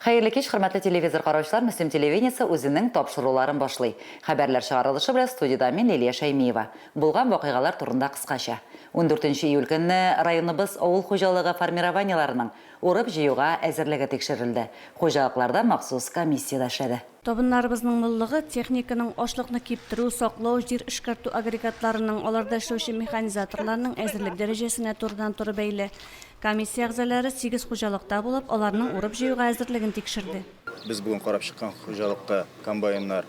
Хәерле кич, хөрмәтле телевизор караучылар, Мөслим телевидениесе үзенең тапшыруларын башлый. Хәбәрләр чыгарылышы белән студияда мин Лилия Шәймиева. Булган вакыйгалар турында кыскача. 14 июль көнне районыбыз авыл хуҗалыгы формированиеларының урып җыюга әзерлеге тикшерелде. Хуҗалыкларда махсус комиссия эшләде. Табыннарыбызның муллыгы техниканың ашлыкны киптерү, саклау, җир эшкәртү агрегатларының, аларда эшләүче механизаторларның әзерлек дәрәҗәсенә турыдан-туры бәйле. Комиссия әгъзалары 8 хуҗалыкта булып, аларның урып җыюга әзерлеген тикшерде. Без бүген карап чыккан хуҗалыкта комбайннар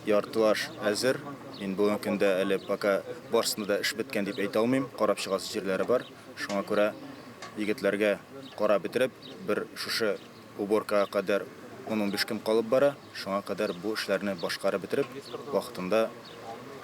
яртылаш әзер. Мин бүген көндә әле пока барысында да эш беткән дип әйтә алмыйм. Карап чыгасы җирләре бар. Шуңа күрә егетләргә карап бетереп, бер шушы уборкага кадәр 10-15 көн калып бара. Шуңа кадәр бу эшләрне башкарып бетереп, вакытында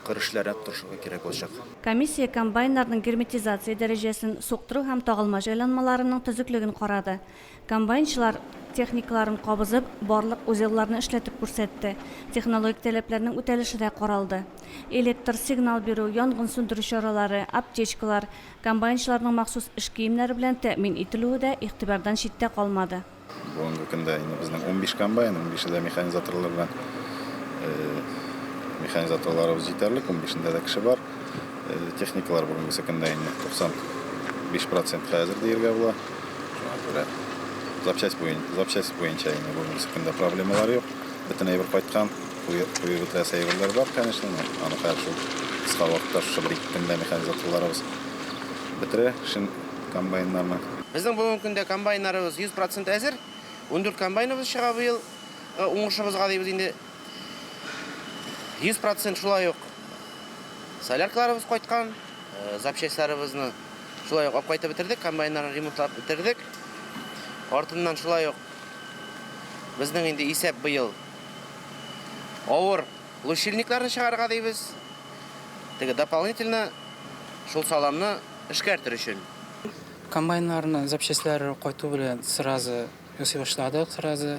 кыр эшләренә тотышырга кирәк булачак. Комиссия комбайннарның герметизация дәрәҗәсен, суктыру һәм тагылма җайланмаларының төзеклеген карады. Комбайнчылар техникаларын кабызып, барлык үзелларны эшләтеп күрсәтте. Технологик таләпләрнең үтәлеше дә каралды. Электр сигнал бирү, янгын сүндерү чаралары, аптечкалар, комбайнчыларның махсус эш киемнәре белән тәэмин ителүе дә игътибардан читтә калмады. Бүгенге көндә безнең 15 комбайн, 15 механизаторлар белән механизаторларыбыз җитәрлек, 15-дә дә кеше бар. Техникалар бүгенге көндә 95% хәзер диергә була. Шуңа күрә запчасть буенча бүгенге көндә проблемалар юк. Бөтен әйбер кайткан, куеп үтәсе әйберләр бар, конечно, аны каршы кыска вакытта шушы бер көндә механизаторларыбыз бетерә шин комбайннарны. Безнең бүгенге көндә комбайннарыбыз 100% әзер. 14 комбайныбыз чыга быел. Уңышыбызга дибез инде 100% шулай ук соляркаларыбыз кайткан, запчастларыбызны шулай ук алып кайтып бетердек, комбайннарны ремонтлап бетердек. Артыннан шулай ук безнең инде исәп быел авыр лучильникларны чыгарга дибез. Теге дополнительно шул саламны эшкәртер өчен. Комбайннарны запчастлары кайту белән сразу ясый башладык, сразу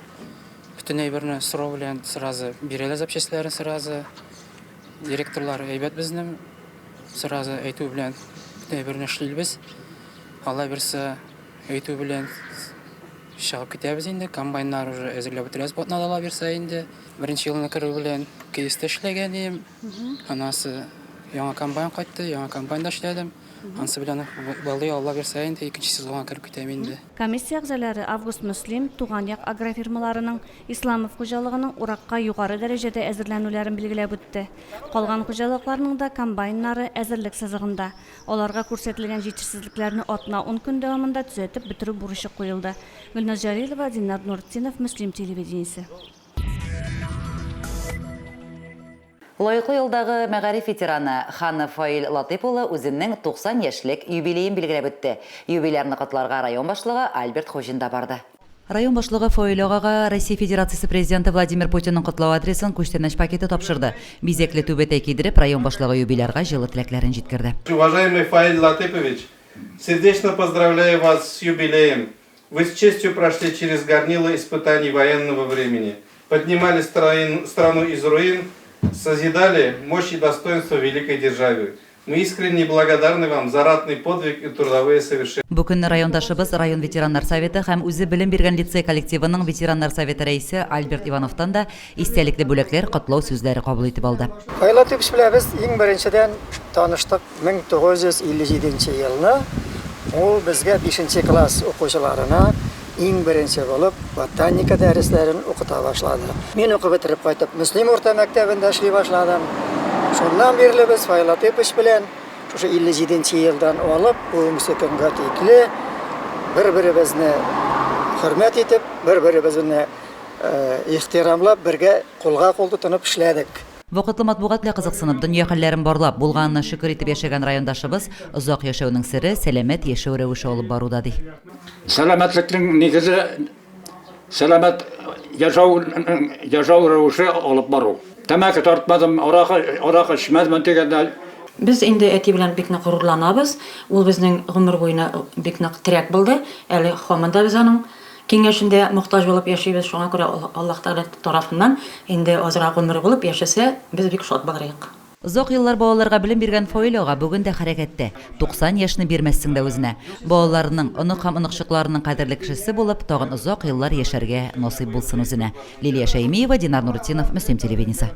bütün әйберне сорау белән сразу бирәләр запчастларын сразу. Директорлар әйбәт безнең сразу әйтү белән bütün әйберне эшлибез. Алла берсе әйтү белән чыгып китәбез инде. Комбайннар уже әзерләп бетерәбез. Батнадала берсе инде. Беренче елны керү белән кейстә эшләгәнем. Анасы яңа комбайн кайтты, яңа комбайнда эшләдем. Ансы белән балый Алла берсе инде 2нче сезонга кереп китәм инде. Комиссия әгъзалары Август Мөслим туган як агрофирмаларының Исламов хуҗалыгының уракка югары дәрәҗәдә әзерләнүләрен билгеләп үтте. Калган хуҗалыкларның да комбайннары әзерлек сызыгында. Аларга күрсәтелгән җитешсезлекләрне атна 10 көн дәвамында төзәтеп бетерү бурычы куелды. Гөлназ Җәлилова, Динар Нуртдинов, Мөслим телевидениесе. Лайыклы елдагы мәгариф ветераны Ханна Фаил Латып улы үзенең 90 яшьлек юбилеен билгеләп үтте. Юбилейны котларга район башлыгы Альберт Хожин да барды. Район башлыгы Фаил агага Россия Федерациясе президенты Владимир Путинның котлау адресын күчтәнәч пакеты тапшырды. Бизекле түбәтәй кидереп, район башлыгы юбилярга җылы теләкләрен җиткерде. Уважаемый Фаил Латыпович, сердечно поздравляю вас с юбилеем. Вы с честью прошли через горнило испытаний военного времени, поднимали страну из руин, созидали мощь и достоинство великой державы. Мы искренне благодарны вам за ратный подвиг и трудовые совершения. Бүген райондашыбыз район ветераннар советы һәм үзе белем биргән лицей коллективының ветераннар советы рәисе Альберт Ивановтан да истәлекле бүләкләр, котлау сүзләре кабул итеп алды. Фаил Латыпович белән без иң беренчедән таныштык 1957 елны. Ул безгә 5нче класс укучыларына иң беренче булып ботаника дәресләрен укыта башлады. Мин укып бетереп кайтып, Мөслим урта мәктәбендә эшли башладым. Шуннан бирле без Фаил Латыпович белән шушы 57нче елдан алып, бүгенге көнгә тикле бер-беребезне хөрмәт итеп, бер-беребезне ихтирамлап, бергә кулга-кул тотынып эшләдек. Вакытлы матбугат белән кызыксынып, дөнья хәлләрен барлап, булганына шөкер итеп яшәгән райондашыбыз озак яшәүнең сире сәламәт яшәү рәвеше алып баруда ди. Сәламәтлекнең нигезе сәламәт яшәү рәвеше алып бару. Тәмәке тартмадым, аракы эчмәдем дигәндә. Без инде әти белән бик нык горурланабыз. Ул безнең гомер буена бик нык терәк булды. Әле һаманда без аның киңәшендә мохтаҗ булып яшибез. Шуңа күрә Аллаһ Тәгалә тарафыннан инде азрак гомер булып яшәсә, без бик шат булырык. Узак еллар балаларга белем биргән Фойлога бүген дә хәрәкәттә. 90 яшьне бирмәссең дә үзенә. Балаларның, онык һәм оныкчыкларының кадерле кешесе булып, тагын узак еллар яшәргә насыйп булсын үзенә. Лилия Шәймиева, Динар Нуртдинов, Мөслим телевидениесе.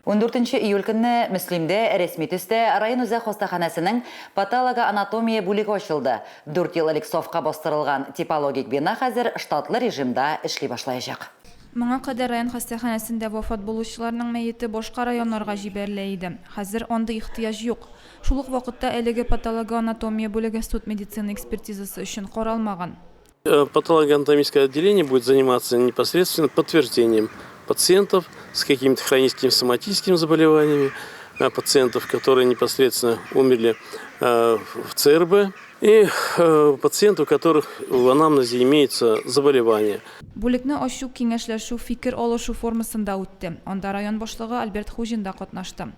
14 июль көнне Мөслимдә рәсми төстә район үзәк хастаханәсенең патологоанатомия бүлеге ачылды. 4 ел элек сафка бастырылган типологик бина хәзер штатлы режимда эшли башлаячак. Моңа кадәр район хастаханәсендә вафат булучыларның мәете башка районнарга җибәрелә иде. Хәзер анда ихтыяҗ юк. Шул ук вакытта әлеге патологоанатомия бүлеге суд медицина экспертизасы өчен каралмаган. Патологоанатомическое отделение будет заниматься непосредственно подтверждением пациентов с какими-то хроническими соматическими заболеваниями, пациентов, которые непосредственно умерли в ЦРБ, и пациентов, у которых в анамнезе имеется заболевание. Бүлекне ачу киңәшләшү, фикер алышу формасында үтте. Анда район башлыгы Альберт Хужин да катнашты.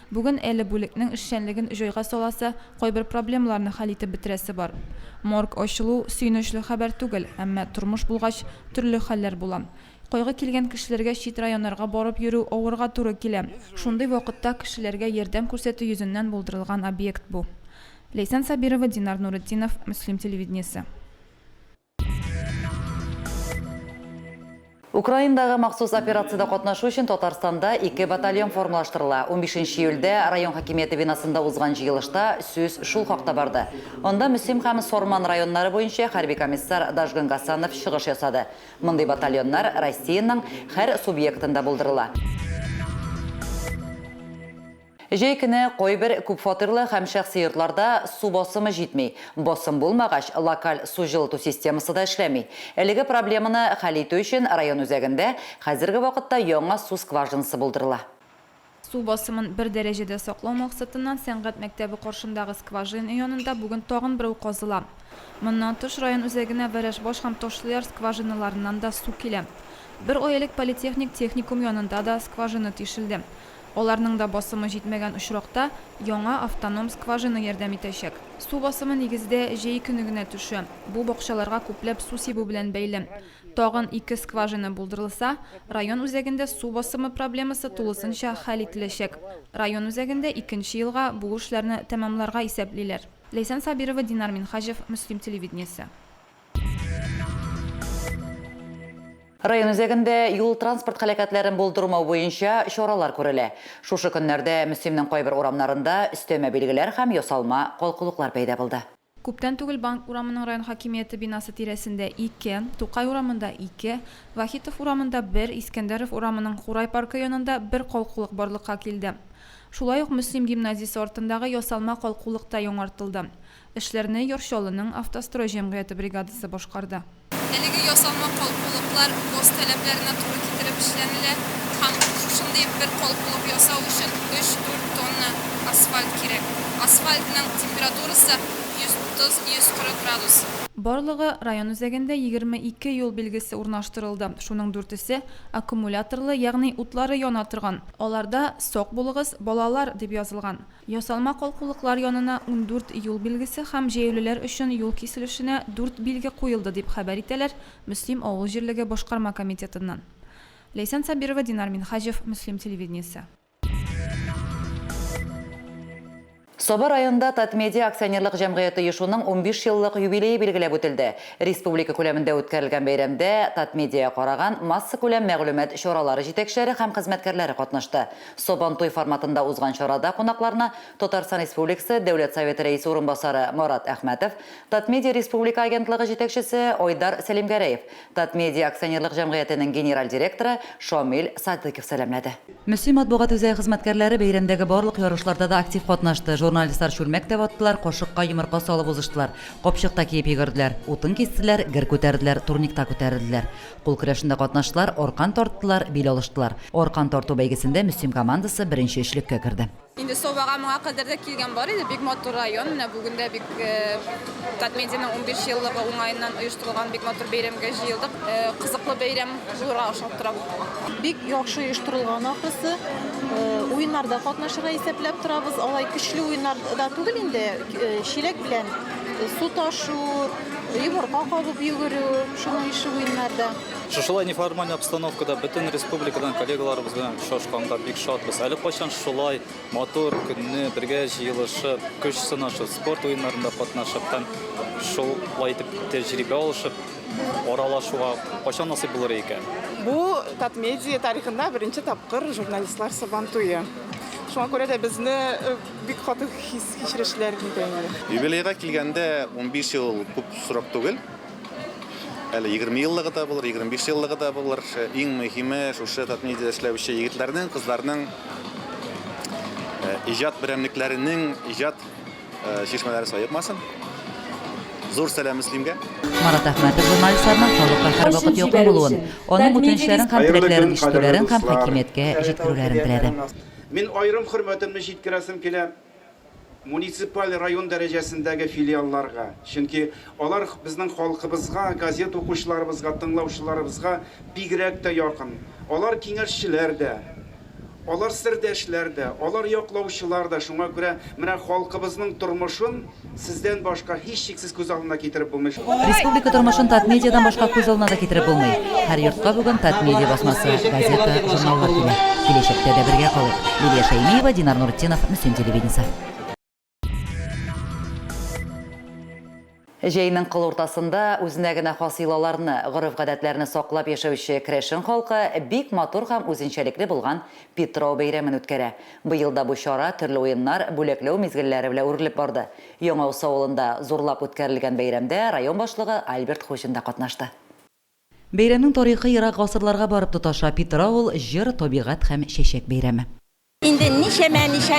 Бүген әле бүлекнең эшчәнлеген җайга саласы, кайбер проблемаларны хәл итеп бетерәсе бар. Морг ачылу сөйнешле хәбәр түгел, әмма тормыш булгач төрле хәлләр була. Кайгы килгән кешеләргә чит районнарга барып йөрү авырга туры килә. Шундый вакытта кешеләргә ярдәм күрсәтү йөзеннән булдырылган объект бу. Лейсан Сабирова, Динар Нуртдинов, Мөслим телевидениесе. Украиндагы махсус операциядә катнашу өчен Татарстанда 2 батальон формалаштырыла. 15 июльдә район хакимияте бинасында узган җыелышта сүз шул хакта барды. Анда Мөслим һәм Сорман районнары буенча хәрби комиссар Дажгын Гасанов чыгыш ясады. Мондый батальоннар Россиянең һәр субъектында булдырыла. Җәй көне кайбер күп фатирлы һәм шәхси йортларда су басымы җитми. Басым булмагач, локаль су җылыту системасы да эшләми. Әлеге проблеманы хәл итү өчен район үзәгендә хәзерге вакытта яңа су скважинасы булдырыла. Су басымын бер дәрәҗәдә саклау максатыннан сәнгать мәктәбе каршындагы скважина янында бүген тагын бер казыла. Моннан тыш район үзәгенә Вәрәшбаш һәм Ташлыяр скважиналарыннан да су килә. Бер ай элек политехник техникум янында да скважина тишелде. Аларның да басымы җитмәгән очракта яңа автоном скважина ярдәм итәчәк. Су басымы нигездә җәй көне генә төшә. Бу бакчаларга күпләп су сибү белән бәйле. Тагын 2 скважина булдырылса, район үзәгендә су басымы проблемасы тулысынча хәл ителәчәк. Район үзәгендә 2нче елга бу эшләрне тәмамларга исәплиләр. Лейсан Сабирова, Динар Минхаҗев, Мөслим телевидениесе. Район үзәгендә юл транспорт һәлакәтләрен булдырмау буенча чаралар күрелә. Шушы көннәрдә Мөслимнең кайбер урамнарында өстәмә билгеләр һәм ясалма калкулыклар пәйда булды. Күптән түгел Банк урамының район хакимияте бинасы тирәсендә 2, Тукай урамында 2, Вахитов урамында 1, Искәндәров урамының Хурай паркы янында 1 калкулык барлыкка килде. Шулай ук Мөслим гимназиясе артындагы ясалма калкулык та яңартылды. Эшләрне Йоршалының автострой җәмгыяте бригадасы башкарды. Әлеге ясалма калкулыклар гос таләпләренә туры китереп эшләнелә һәм шундый бер калкулык ясау өчен 3-4 тонна асфальт кирәк. Асфальтның температурасы 130-140 градус. Барлыгы район үзәгендә 22 юл билгесе урнаштырылды. Шуның 4-се аккумуляторлы, ягъни утлары яна торган. Аларда сак булыгыз, балалар дип язылган. Ясалма калкулыклар янына 14 юл билгесе һәм җәяүлеләр өчен юл киселешенә 4 билге куелды дип хәбәр итәләр Мөслим авыл җирлеге башкарма комитетыннан. Лейсан Сабирова, Динар Минхаҗев, Мөслим телевидениесе. Соба районда Татмедиа акционерлык җәмгыяте ешуның 15 еллык юбилее билгеләп үтелде. Республика күләмендә үткәрелгән бәйрәмдә Татмедиа караган масса күләм мәгълүмат чаралары җитәкчеләре һәм хезмәткәрләре катнашты. Собантуй форматында узган чарада кунакларны Татарстан Республикасы Дәүләт Советы рәисе урынбасары Марат Әхмәтов, Татмедиа Республика агентлыгы җитәкчесе Ойдар Сәлимгәрәев, Татмедиа акционерлык җәмгыятенең генераль директоры Шамил Садыков сәламләде. Мөслим матбугат үзәге хезмәткәрләре бәйрәмдәге барлык ярышларда да актив катнашты. Журналистлар чүлмәк тә ваттылар, кошыкка йомырка салып узыштылар, капчыкта киеп йөгерделәр, утын кистеләр, гер күтәрделәр, турникта күтәрделәр. Кул көрәшендә катнаштылар, аркан тарттылар, бил алыштылар. Аркан тарту бәйгесендә Мөслим командасы беренче өчлеккә керде. Инде Собага моңа кадәр дә килгән бар иде, бик матур район. Менә бүген дә бик Татмедианың 15 еллыгы уңаеннан оештырылган бик матур бәйрәмгә җыелдык. Кызыклы бәйрәм булырга охшап тора. Бик яхшы оештырылган ахрысы. Уеннарда катнашырга исәпләп торабыз. Алай көчле уеннарда түгел инде, чиләк белән су ташу, йомырка кабып йөгерү, шуның ише уеннарда. Шушылай неформальный обстановкада бөтен республикадан коллегаларыбыз белән шашканда бик шатбыз. Әле кайчан шулай мотор көнне бергә җыелышып, көч сынашып, спорт уеннарында катнашып һәм шулай итеп тәҗрибә алышып, аралашуга кайчан насыйп булыр икән. Бу Татмедиа тарихында беренче тапкыр журналистлар сабантуе. Шуңа күрә дә безне бик каты хис кичерешләр итәләр. Юбилейга килгәндә 15 ел күп срок түгел. Әле 20 еллыгы да булыр, 25 еллыгы да булыр. Иң мөһиме шушы Татмедиа эшләүче егетләрнең, кызларның иҗат берәмлекләренең иҗат чишмәләре саепмасын. Зур сәлам Муслимгә. Марат Әхмәтов журналистларның халыкка һәрвакыт якын булуын, аның үтенечләрен һәм теләкләрен ишетүләрен һәм хакимияткә җиткерүләрен теләде. Мин айрым хөрмәтемне җиткерәсем килә муниципаль район дәрәҗәсендәге филиалларга. Чөнки алар безнең халкыбызга, газет укучыларыбызга, тыңлаучыларыбызга бигрәк тә якын. Алар киңәшчеләр дә, алар сердәшләр дә, алар яклаучылар да. Шуңа күрә менә халкыбызның тормышын сездән башка һичшиксез күз алдына китереп булмый. Республика тормышын Татмедиадан башка күз алдына да китереп булмый. Һәр йортка бүген Татмедиа басмасы, газета, журналлар килә. Киләчәктә дә бергә калыйк. Лилия Шәймиева, Динар Нуртдинов, Мөслим телевидениесе. Җәйнең кыл уртасында үзенә генә хас йолаларны, гореф-гадәтләрне саклап яшәүче Крешен халкы бик матур һәм үзенчәлекле булган Петров бәйрәмен үткәрә. Быел да бу чара төрле уеннар, бүләкләү мизгелләре белән үрелеп барды. Яңа Уса авылында зурлап үткәрелгән бәйрәмдә район башлыгы Альберт Хожин да катнашты. Бәйрәмнең тарихы ерак гасырларга барып тоташа. Петров җыр, табигать һәм чәчәк бәйрәме. Инде ничә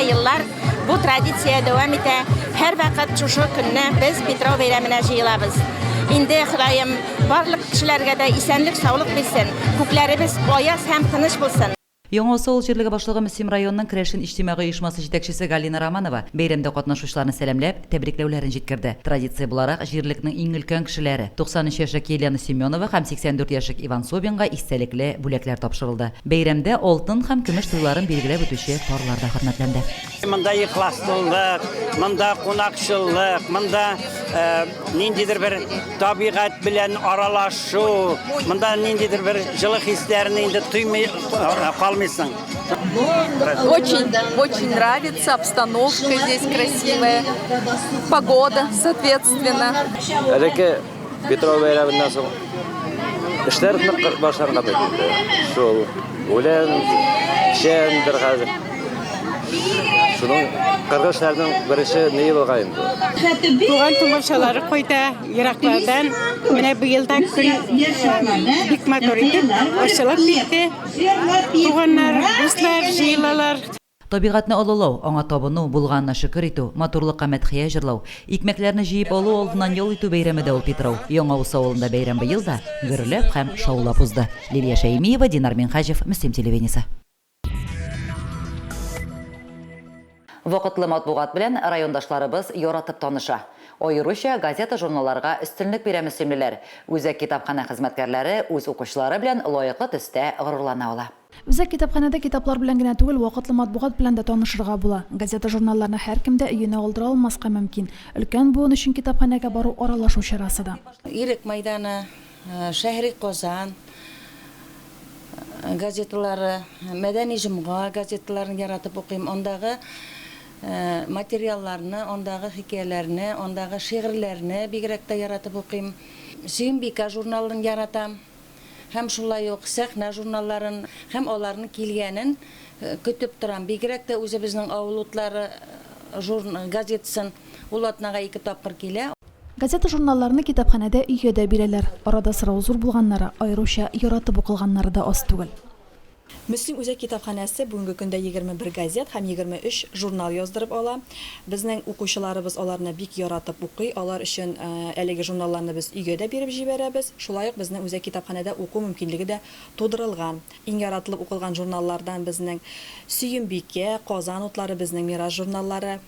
еллар бу традиция дәвам итә. Һәр вакыт шушы көнне без Петров бәйрәменә җыелабыз. Инде Ходаем барлык кешеләргә дә исәнлек, саулык бирсен. Күкләребез аяз һәм тыныч булсын. Яңа Уса авыл җирлеге башлыгы Мөслим районының Крешен иҗтимагый оешмасы җитәкчесе Галина Романова бәйрәмдә катнашучыларны сәламләп, тәбрикләүләрен җиткерде. Традиция буларак җирлекнең иң өлкән кешеләре 93 яшьлек Елена Семенова һәм 84 яшьлек Иван Собинга истәлекле бүләкләр тапшырылды. Бәйрәмдә алтын һәм көмеш туйларын билгеләп үтүче парлар да хөрмәтләнде. Монда ихласлык, монда кунакчылык, монда ниндидер бер табигать белән аралашу, монда ниндидер бер җылы хисләрне инде туймый калмыйсың. Очень нравится, обстановка здесь красивая, погода, соответственно. Әлеге Петров бәйрәменнән соң эшләр нык башларга бетте. Шул үлән, шәндер хәзер. Шуның кыргызларның беренче ни булган инде. Туган тумачалары кайта ераклардан. Менә быел да көн бик матур итеп ачылып китте. Туганнар, дуслар, җыелалар. Табигатьне олылау, аңа табыну, булганына шөкер итү, матурлыкка мәдхия җырлау, икмәкләрне җыеп алу алдыннан ял итү бәйрәме дә ул Петров. Яңа Уса авылында бәйрәм быел да гөрләп һәм шаулап узды. Лилия Шәймиева, Динар Минхаҗев, Мөслим телевидениесе. Вакытлы матбугат белән райондашларыбыз яратып таныша. Аеруча газета журналларга өстенлек бирә мөслимлеләр. Үзәк китапхана хезмәткәрләре үз укучылары белән лаеклы төстә горурлана ала. Үзәк китапханәдә китаплар белән генә түгел, вакытлы матбугат белән дә танышырга була. Газета журналларны һәркем дә өенә алдыра алмаска мөмкин. Өлкән буын өчен китапханәгә бару аралашу чарасы да. Ирек мәйданы, Шәһри Казан газеталары, Мәдәни җомга газеталарын яратып укыйм. Андагы материалларны, андагы хикәяләрне, андагы шигырьләрне бигрәк тә яратып укыйм. Сөембикә журналын яратам. Һәм шулай ук сәхнә журналларын, һәм аларның килгәнен көтеп торам. Бигрәк тә үзебезнең авыл утлары газетасын ул атнага 2 тапкыр килә. Газета журналларны китапханәдә өйдә бирәләр. Арада сорау зур булганнары, аеруча яратып укылганнары да аз түгел. Мөслим үзәк китапханәсе бүгенге көндә 21 газет һәм 23 журнал яздырып ала. Безнең укучыларыбыз аларны бик яратып укый. Алар өчен әлеге журналларны без өйгә дә биреп җибәрәбез. Шулай ук безнең үзәк китапханәдә уку мөмкинлеге дә тудырылган. Иң яратылып укылган журналлардан безнең Сөембикә, Казан утлары, безнең Мираж журналлары.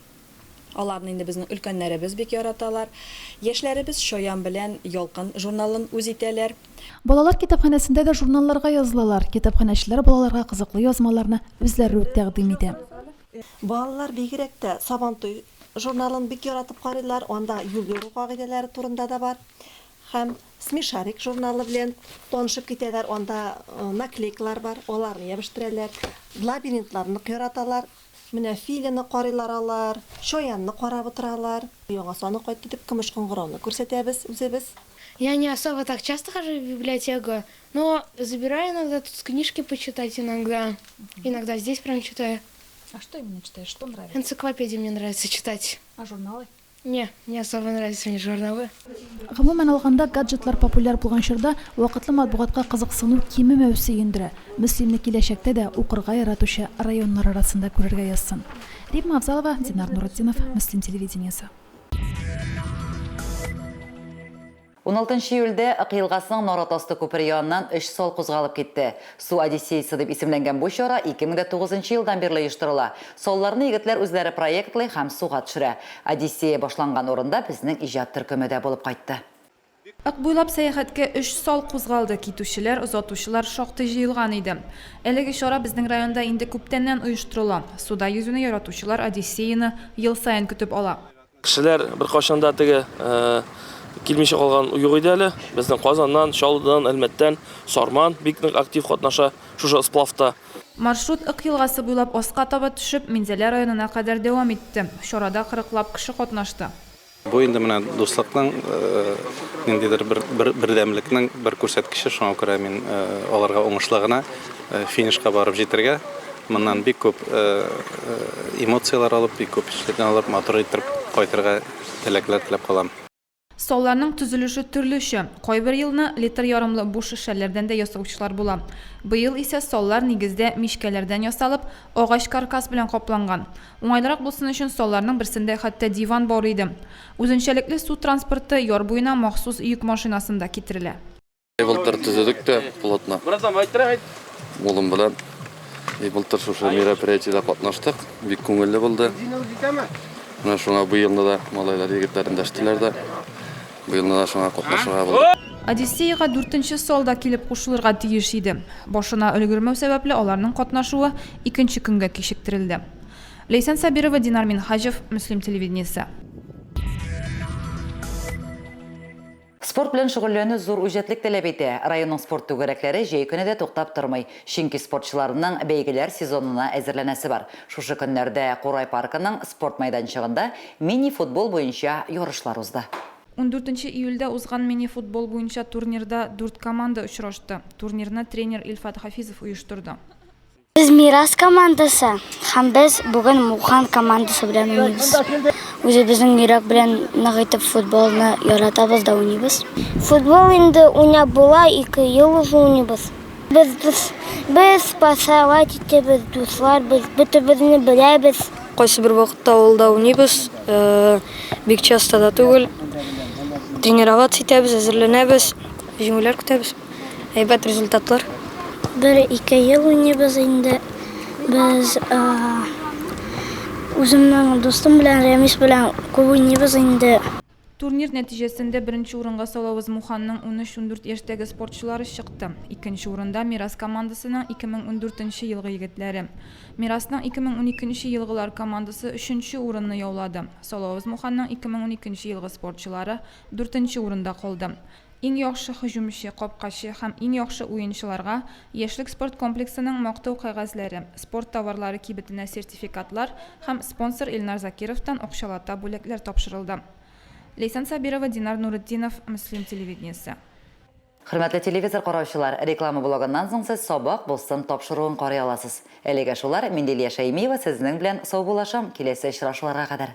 Аларны инде безнең өлкәннәребез бик яраталар. Яшьләребез Шаян белән Ялкын журналын үз итәләр. Балалар китапханәсендә дә журналларга язылалар. Китапханәчеләр балаларга кызыклы язмаларны үзләре үк тәкъдим итә. Балалар бигрәк тә Сабантуй журналын бик яратып карыйлар. Анда юл йөрү кагыйдәләре турында да бар. Һәм Смешарик журналы белән танышып китәләр. Анда наклейкалар бар, аларны ябыштыралар. Лабиринтларны яраталар. Менә филины карыйлар алар, шаянны карап утыралар. Яңа саны кайтты дип көмеш кыңгырауны күрсәтәбез үзебез. Я не особо так часто хожу в библиотеку, но забираю иногда тут книжки почитать иногда. Иногда здесь прям читаю. А что именно читаешь? Что нравится? Энциклопедии мне нравится читать. А журналы? Не особо нравятся мне журналы. Гомумән алганда гаджетлар популяр булган чорда вакытлы матбугатка кызыксыну кимемәүсе индерә. Мөслимне киләчәктә дә укырга яратучы районнар арасында күрергә язсын. Римма Авзалова, Динар Нуретдинов, Мөслим телевидениесе. 16 июльдә Акыйлгасның Наратасты күпер янынан 3 сал кузгалып китте. Су Одиссеясы дип исемләнгән бу чара 2009 елдан бирле оештырыла. Салларны егетләр үзләре проектлый һәм суга төшерә. Одиссея башланган урында безнең иҗат төркеме булып кайтты. Ак буйлап сәяхәткә 3 сал кузгалды. Китүчеләр, озатучылар шактый җыелган иде. Әлеге чара безнең районда инде күптәннән оештырыла. Суда йөзүне яратучылар Одиссеяны ел сайын көтеп ала. Кешеләр бер кашанда теге килмичә калган юк иде әле. Безнең Казаннан, Шалудан, Әлмәттән, Сарман бик нык актив катнаша шушы сплавта. Маршрут Ак елгасы буйлап Оска таба төшеп, Минзәлә районына кадәр дәвам итте. Чарада 40лап кеше катнашты. Бу инде менә дуслыкның, ниндидер бердәмлекнең бер күрсәткече, шуңа күрә мин аларга уңышлыгына финишка барып җитәргә, моннан бик күп эмоциялар алып, бик күп эшләрне алып, матур итеп кайтырга теләкләр теләп калам. Салларның төзелеше төрлечә. Кайбер елны литр ярымлы буш шешәләрдән дә ясаучылар була. Быел исә саллар нигездә мишкәләрдән ясалып, агач каркас белән капланган. Уңайлырак булсын өчен салларның берсендә хәтта диван бар иде. Үзенчәлекле су транспорты яр буена махсус йөк машинасында китерелә. Былтыр төзедек тә плотно. Улым белән былтыр шушы мероприятиедә катнаштык. Бик күңелле булды. Менә шуңа быелны да малайлар егетләр дәштеләр дә. Быелны да шуңа катнашырга булды. Одиссеяга 4нче салда килеп кушылырга тиеш иде. Башына өлгермәү сәбәпле аларның катнашуы 2нче көнгә кичектерелде. Лейсан Сабирова, Динар Минхаҗев, Мөслим телевидениесе. Спорт белән шөгыльләнү зур үҗәтлек таләп итә. Районның спорт түгәрәкләре җәй көне дә туктап тормый. Чөнки спортчыларның бәйгеләр сезонына әзерләнәсе бар. Шушы көннәрдә Курай паркының спорт мәйданчыгында мини-футбол буенча ярышлар узды. 14 июльдә узган мини-футбол буенча турнирда 4 команда очрашты. Турнирны тренер Илфат Хафизов оештырды. Biz Miras komandасы һәм без бүген Мухан командасы белән уйныйбыз. Үзебезнең йөрәк белән нык итеп футболны яратабыз да уйныйбыз. Футбол инде уйнап була 2 ел уже уйныйбыз. Без пасавать итәбез, дуслар, без бөтенебезне беләбез. Кайсы бер вакытта авылда уйныйбыз, бик часто да түгел. Тренироваться итәбез, әзерләнәбез, җиңүләр көтәбез. Әйбәт результатлар. 1-2 ел уйныйбыз инде. Без үземнең дустым белән Рамис белән күп уйныйбыз инде. Турнир нәтиҗәсендә беренче урынга Салавыз Муханның 13-14 яшьтәге спортчылары чыкты. Икенче урында Мирас командасының 2014 елгы егетләре. Мирасның 2012 елгылар командасы 3нче урынны яулады. Салавыз Муханның 2012 елгы спортчылары 4нче урында калды. Иң яхшы һөҗүмче, капкачы һәм иң яхшы уенчыларга яшьлек спорт комплексының мактау кагазьләре, спорт товарлары кибетенә сертификатлар һәм спонсор Илнар Закировтан акчалата бүләкләр тапшырылды. Лейсан Сабирова, Динар Нуретдинов, Мөслим телевидениесе. Хөрмәтле телевизор караучылар, реклама блогыннан соң сез сабак булсын тапшыруын карый аласыз. Әлегә шулар, Миндилия Шәймиева сезнең белән сау булашам. Киләсе очрашуларга кадәр.